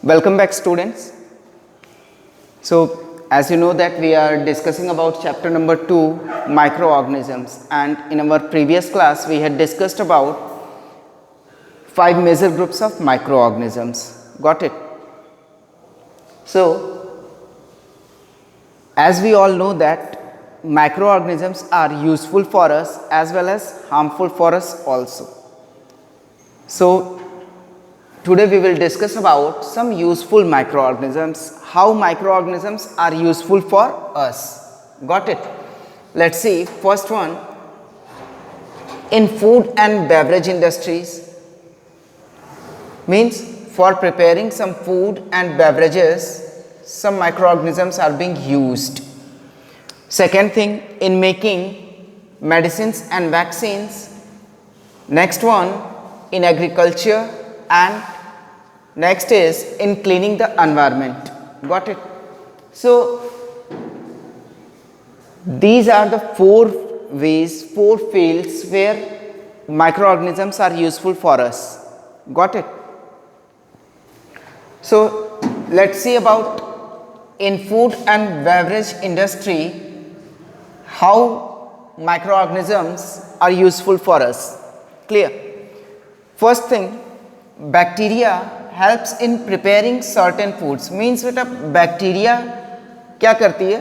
Welcome back, students. So, as you know that we are discussing about chapter number 2, microorganisms, and in our previous class we had discussed about 5 major groups of microorganisms. Got it? So, as we all know that microorganisms are useful for us as well as harmful for us also. So, today we will discuss about some useful microorganisms, how microorganisms are useful for us. Got it? Let's see. First one, in food and beverage industries, means for preparing some food and beverages, some microorganisms are being used. Second thing, in making medicines and vaccines. Next one, in agriculture, and next is in cleaning the environment. Got it? So, these are the 4 ways, 4 fields where microorganisms are useful for us. Got it? So, let's see about in food and beverage industry how microorganisms are useful for us. Clear? First thing, bacteria helps in preparing certain foods. Means बेटा bacteria क्या करती है,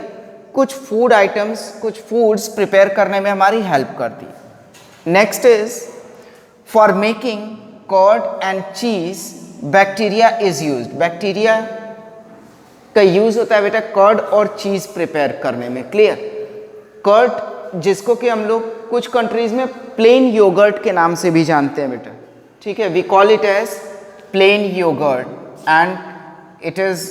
कुछ food items, कुछ foods prepare करने में हमारी help करती है. Next is for making curd and cheese bacteria is used. Bacteria का यूज होता है बेटा कर्ड और चीज प्रिपेयर करने में. क्लियर? कर्ड जिसको कि हम लोग कुछ कंट्रीज में प्लेन योगर्ट के नाम से भी जानते हैं बेटा. ठीक है, we call it as plain yogurt, and it is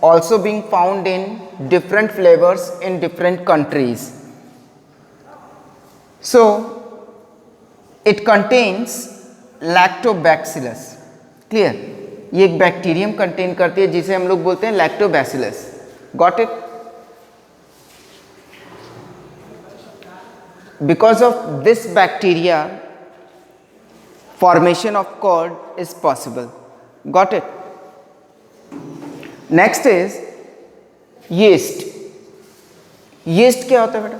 also being found in different flavors in different countries. So it contains lactobacillus. Clear? ये एक बैक्टीरियम कंटेन करती है जिसे हम लोग बोलते हैं lactobacillus. Got it? Because of this bacteria, formation of curd is possible. Got it? Next is yeast. Yeast क्या होता है बेटा?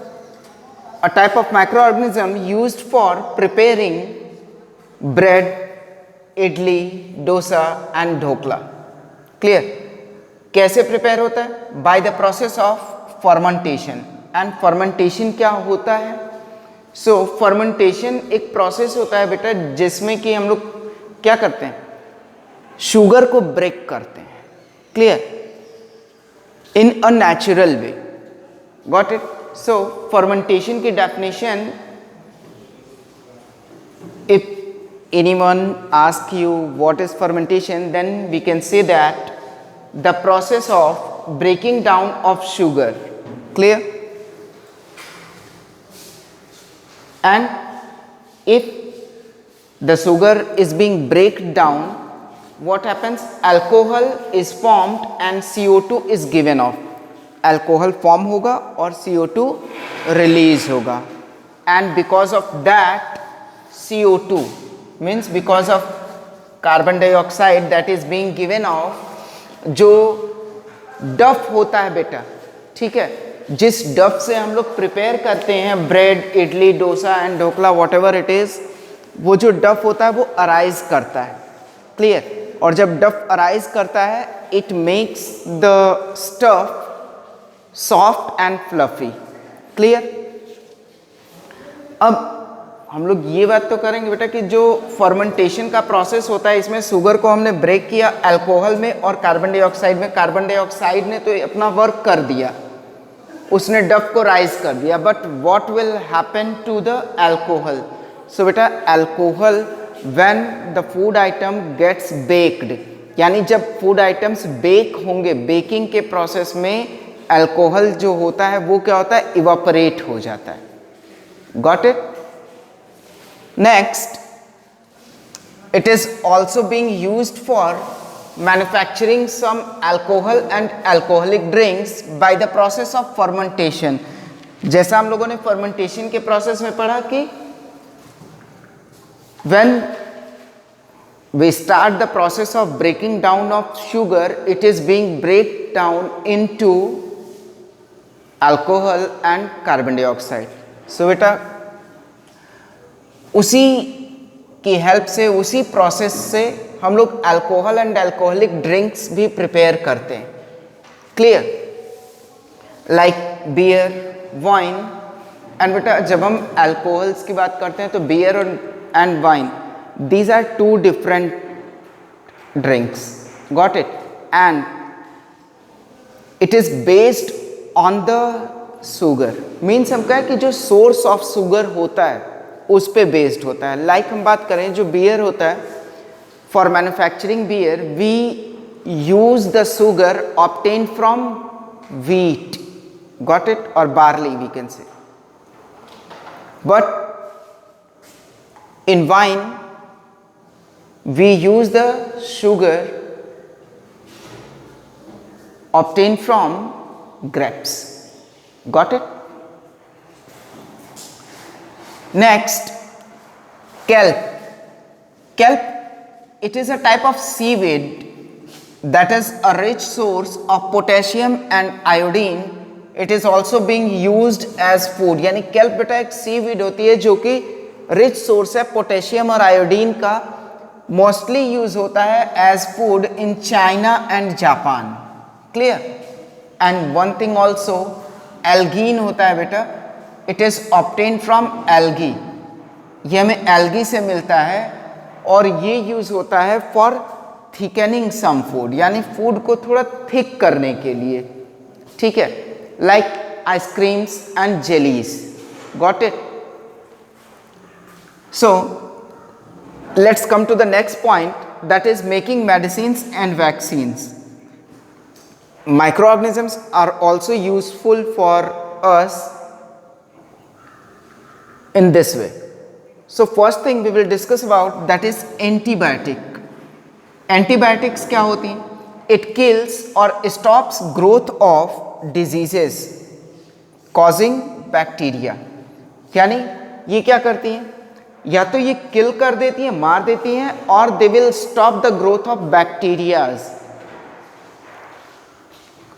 A type of microorganism used for preparing bread, idli, dosa and dhokla. Clear? कैसे prepare होता है? By the process of fermentation. And fermentation क्या होता है? सो फर्मेंटेशन एक प्रोसेस होता है बेटा जिसमें कि हम लोग क्या करते हैं, शुगर को ब्रेक करते हैं. Clear? In a natural way. Got it? So fermentation की definition, if anyone ask you what is fermentation, then we can say that the process of breaking down of sugar. Clear? And if the sugar is being break down, what happens? Alcohol is formed and CO2 is given off. Alcohol form होगा और CO2 release होगा. And because of that, CO2 means because of carbon dioxide that is being given off, जो डफ होता है बेटा, ठीक है, जिस डफ से हम लोग प्रिपेयर करते हैं bread, idli, dosa and dhokla, what ever it is, वो जो डफ होता है वो अराइज करता है. क्लियर? और जब डफ अराइज करता है, it makes the stuff soft and fluffy. Clear? अब हम लोग ये बात तो करेंगे बेटा कि जो फर्मेंटेशन का प्रोसेस होता है, इसमें शुगर को हमने ब्रेक किया अल्कोहल में और कार्बन डाइऑक्साइड में. कार्बन डाइऑक्साइड ने तो अपना वर्क कर दिया, उसने डफ को राइज कर दिया, but what will happen to the alcohol? So बेटा alcohol when the food item gets baked, यानी जब फूड आइटम्स बेक होंगे, बेकिंग के प्रोसेस में अल्कोहल जो होता है वो क्या होता है, इवापोरेट हो जाता है. Got it? Next, it is also being used for manufacturing some alcohol and alcoholic drinks by the process of fermentation. जैसा हम लोगों ने fermentation के प्रोसेस में पढ़ा कि when we start the process of breaking down of sugar, it is being break down into alcohol and carbon dioxide. So बेटा उसी की हेल्प से, उसी प्रोसेस से हम लोग अल्कोहल एंड अल्कोहलिक ड्रिंक्स भी प्रिपेयर करते हैं. Clear? Like beer, wine. And बेटा जब हम अल्कोहल्स की बात करते हैं तो beer and wine, these are two different drinks. Got it? And it is based on the sugar. Means हम कहें कि जो source of sugar होता है उस पे based होता है. Like हम बात करें जो beer होता है, for manufacturing beer we use the sugar obtained from wheat. Got it? Or barley we can say. But in wine we use the sugar obtained from grapes. Got it? Next, kelp. Kelp, it is a type of seaweed that is a rich source of potassium and iodine. It is also being used as food. यानी kelp बेटा एक seaweed होती है जो कि rich source है potassium और iodine का. मोस्टली यूज होता है as food in China and Japan. Clear? And one thing also, algin होता है बेटा, it is obtain from algae. ये हमें एल्गी से मिलता है और ये यूज होता है फॉर थिकनिंग सम फूड, यानी फूड को थोड़ा थिक करने के लिए. ठीक है? Like ice creams and jellies. Got it? So let's come to the next point, that is making medicines and vaccines. Microorganisms are also useful for us in this way. So first thing we will discuss about, that is antibiotic. Antibiotics क्या होती हैं? It kills or stops growth of diseases causing bacteria. यानी ये क्या करती हैं? या तो ये किल कर देती हैं, मार देती हैं, और they will stop the growth of bacterias.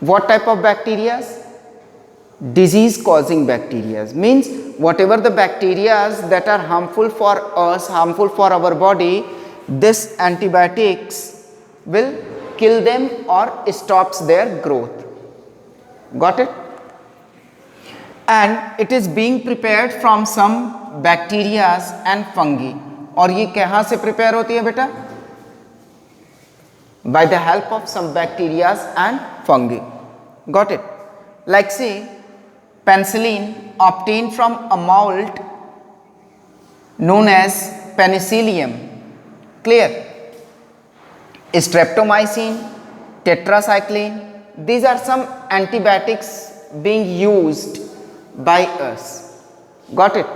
What type of bacterias? Disease causing bacterias. Means whatever the bacterias that are harmful for us, harmful for our body, this antibiotics will kill them और stops their growth. Got it? And it is being prepared from some bacterias and fungi. और ये कहाँ से प्रिपेयर होती है बेटा? By the help of some bacterias and fungi. Got it? Like say penicillin obtain from a mould known as penicillium. Clear? Streptomycin, tetracycline, these are some antibiotics being used by us. Got it?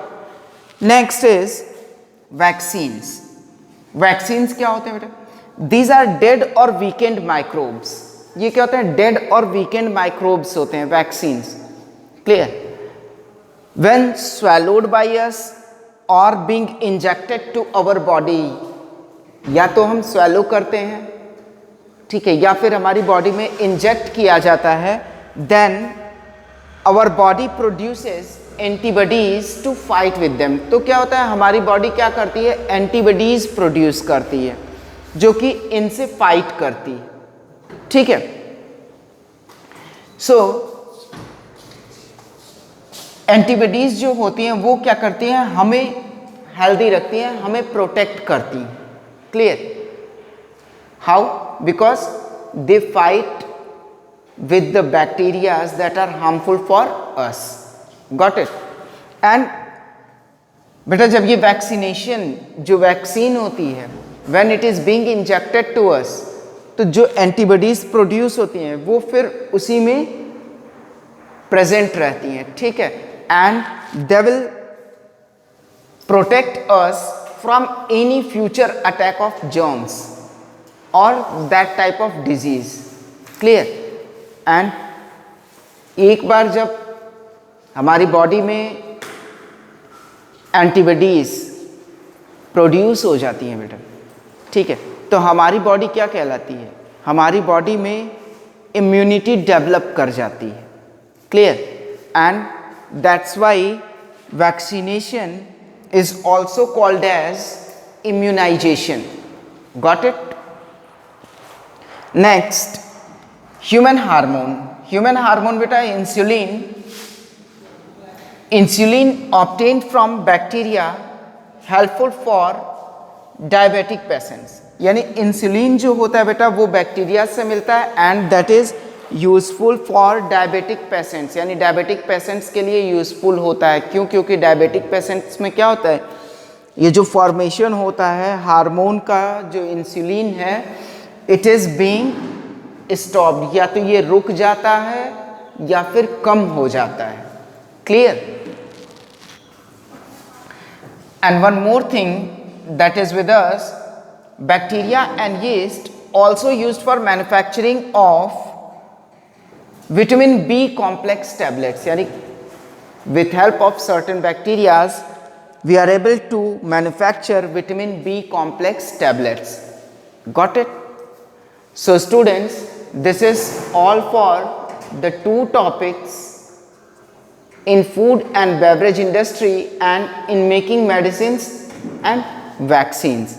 Next is vaccines. Vaccines क्या होते हैं बेटा? These are dead or weakened microbes. ये क्या होते हैं? dead or weakened microbes होते हैं vaccines. Clear? When swallowed by us or being injected to our body, या तो हम swallow करते हैं, ठीक है, या फिर हमारी बॉडी में इंजेक्ट किया जाता है, then our body produces antibodies to fight with them. तो क्या होता है? हमारी बॉडी क्या करती है? एंटीबॉडीज प्रोड्यूस करती है जो कि इनसे फाइट करती है. ठीक है? सो एंटीबॉडीज जो होती हैं वो क्या करती हैं? हमें हेल्दी रखती हैं, हमें प्रोटेक्ट करती हैं. Clear? How? Because they fight with the bacteria that are harmful for us. Got it? And बेटा जब ये वैक्सीनेशन, जो वैक्सीन होती है, when it is being injected to us, तो जो एंटीबॉडीज प्रोड्यूस होती हैं वो फिर उसी में प्रेजेंट रहती हैं. ठीक है? And they will protect us from any future attack of germs और that type of disease. Clear? And एक बार जब हमारी बॉडी में एंटीबॉडीज प्रोड्यूस हो जाती हैं बेटा, ठीक है, तो हमारी बॉडी क्या कहलाती है, हमारी बॉडी में इम्यूनिटी डेवलप कर जाती है. Clear? And that's why vaccination is also called as immunization. Got it? Next, human hormone. Human hormone बेटा insulin. Insulin obtained from bacteria helpful for diabetic patients. यानी इंसुलिन जो होता है बेटा वो बैक्टीरिया से मिलता है and that is useful for diabetic patients. यानी डायबिटिक पेशेंट्स के लिए यूजफुल होता है. क्यों? क्योंकि डायबिटिक पेशेंट्स में क्या होता है, ये जो फॉर्मेशन होता है हार्मोन का, जो इंसुलिन है, इट इज बीइंग स्टॉप्ड. या तो ये रुक जाता है या फिर कम हो जाता है. Clear? And one more thing that is with us, bacteria and yeast also used for manufacturing of vitamin B complex tablets. Yani with help of certain bacterias we are able to manufacture vitamin B complex tablets. Got it? So students, this is all for the two topics in food and beverage industry and in making medicines and vaccines,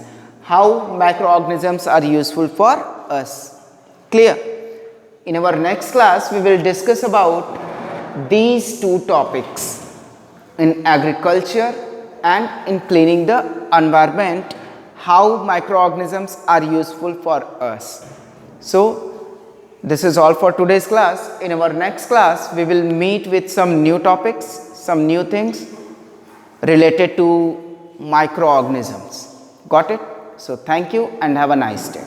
how microorganisms are useful for us. Clear? In our next class we will discuss about these two topics in agriculture and in cleaning the environment, how microorganisms are useful for us. So this is all for today's class. In our next class we will meet with some new topics, some new things related to microorganisms. Got it? So thank you and have a nice day.